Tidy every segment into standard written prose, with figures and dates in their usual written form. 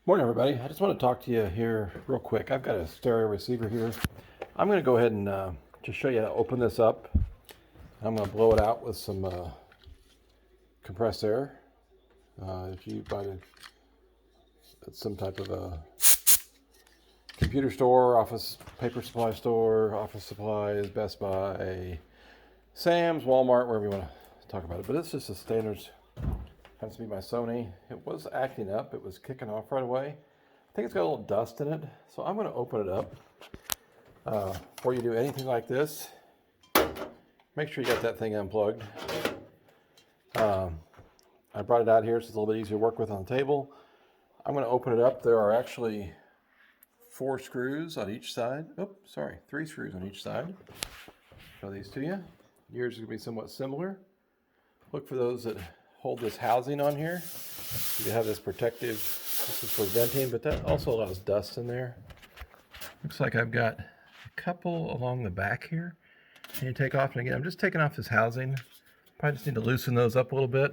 Morning, everybody. I just want to talk to you here real quick. I've got a stereo receiver here. I'm going to go ahead and just show you how to open this up. I'm going to blow it out with some compressed air. If you buy it at some type of a computer store, office paper supply store, office supplies, Best Buy, Sam's, Walmart, wherever you want to talk about it. But it's just a standard. Happens to be my Sony. It was acting up. It was kicking off right away. I think it's got a little dust in it. So I'm going to open it up. Before you do anything like this, make sure you got that thing unplugged. I brought it out here so it's a little bit easier to work with on the table. I'm going to open it up. There are actually 4 screws on each side. Oh, sorry, 3 screws on each side. Show these to you. Yours is going to be somewhat similar. Look for those that hold this housing on here. You have this protective, this is for venting, but that also allows dust in there. Looks like I've got a couple along the back here. And you take off, and again, I'm just taking off this housing. Probably just need to loosen those up a little bit.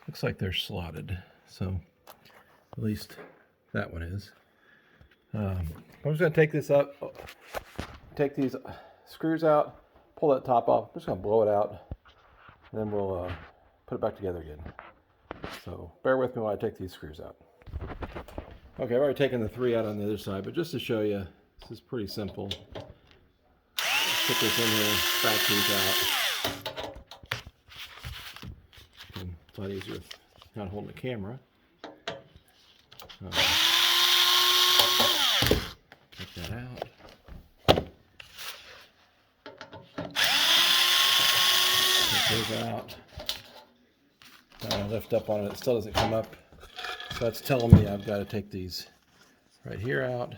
Looks like they're slotted, so at least that one is. I'm just going to take this up, take these screws out, pull that top off. I'm just going to blow it out, and then we'll put it back together again. So bear with me while I take these screws out. Okay, I've already taken the 3 out on the other side, but just to show you, this is pretty simple. Put this in here, back these out. And it's a lot easier with not holding the camera. Take that out. Take those out. I lift up on it, it still doesn't come up. So that's telling me I've got to take these right here out.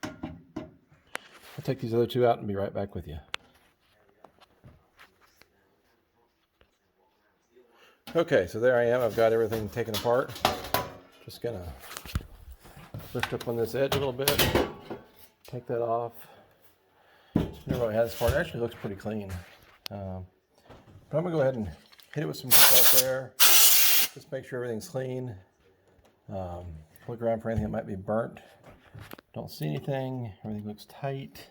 I'll take these other 2 out and be right back with you. Okay, so there I am. I've got everything taken apart. Just gonna lift up on this edge a little bit, take that off. Never really had this part. It actually looks pretty clean. But I'm going to go ahead and hit it with some compressed air. Just make sure everything's clean. Look around for anything that might be burnt. Don't see anything. Everything looks tight.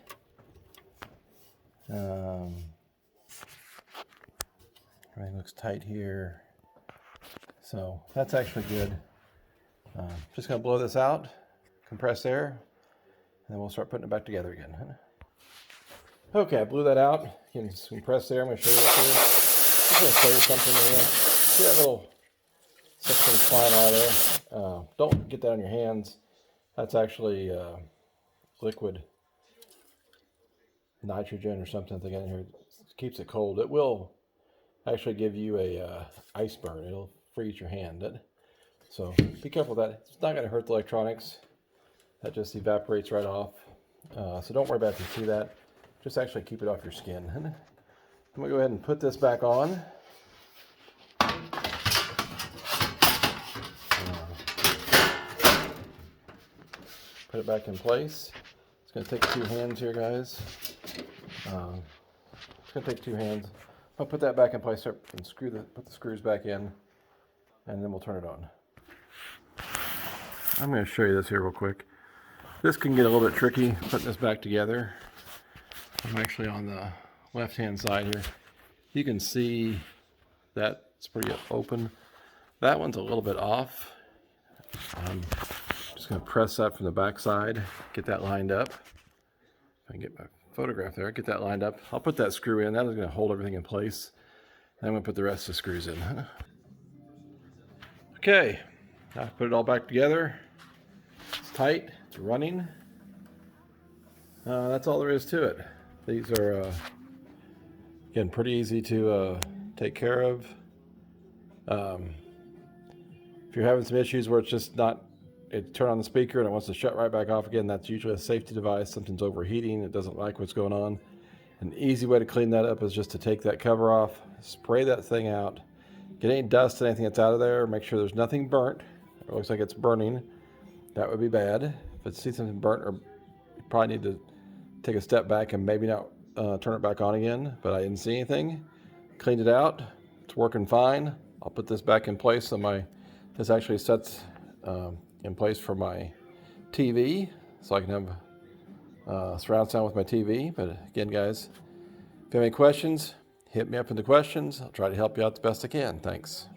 Everything looks tight here. So that's actually good. Just going to blow this out, compress air, and then we'll start putting it back together again. Okay, I blew that out. You can compress air. I'm going to show you this here. I'm going to show you something here. See that little section flying out of there? Don't get that on your hands. That's actually liquid nitrogen or something they got in here. It keeps it cold. It will actually give you a ice burn. It'll freeze your hand. So be careful with that. It's not going to hurt the electronics. That just evaporates right off. So don't worry about if you see that. Just actually keep it off your skin. I'm going to go ahead and put this back on. Put it back in place. It's going to take 2 hands here, guys. It's going to take 2 hands. I'll put that back in place and put the screws back in, and then we'll turn it on. I'm going to show you this here real quick. This can get a little bit tricky, putting this back together. I'm actually on the left-hand side here. You can see that it's pretty open. That one's a little bit off. I'm just going to press that from the back side, get that lined up. If I can get my photograph there, get that lined up. I'll put that screw in. That is going to hold everything in place. And I'm going to put the rest of the screws in. Okay, I put it all back together. It's tight, it's running. That's all there is to it. These are, again, pretty easy to take care of. If you're having some issues where it's just not, it turn on the speaker and it wants to shut right back off again, that's usually a safety device. Something's overheating, it doesn't like what's going on. An easy way to clean that up is just to take that cover off, spray that thing out, get any dust, anything that's out of there, make sure there's nothing burnt. It looks like it's burning. That would be bad. If it sees something burnt, or you probably need to take a step back and maybe not turn it back on again, but I didn't see anything. cleaned it out. It's working fine. I'll put this back in place on my, this actually sets in place for my TV, so I can have surround sound with my TV. But again, guys, if you have any questions, hit me up in the questions. I'll try to help you out the best I can. Thanks.